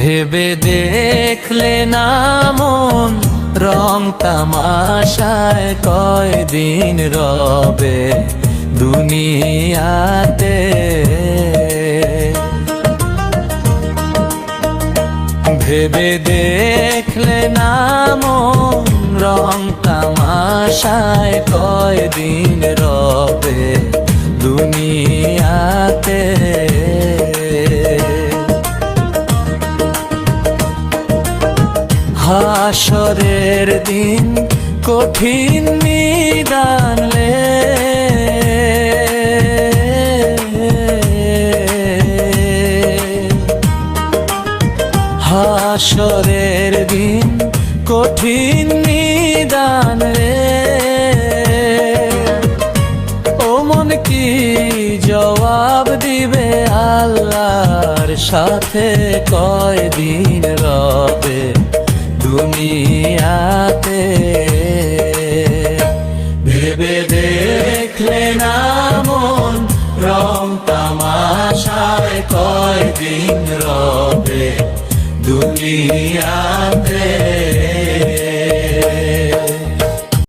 ভেবে দেখলে না মন রং তামাশায় কয়দিন রবে দুনিয়াতে। ভেবে দেখলে না মন রং তামাশায় কয়দিন রবে দুনিয়াতে। হাসরের দিন কঠিন নিদানলে হাসরের দিন কঠিন নিদান রে। ও মন কি জবাব দিবে আল্লাহর সাথে কয়দিন রবে দুনিয়াতে। ভেবে দেখলে না মন রং তামাশায় কয়দিন রবে দুনিয়াতে।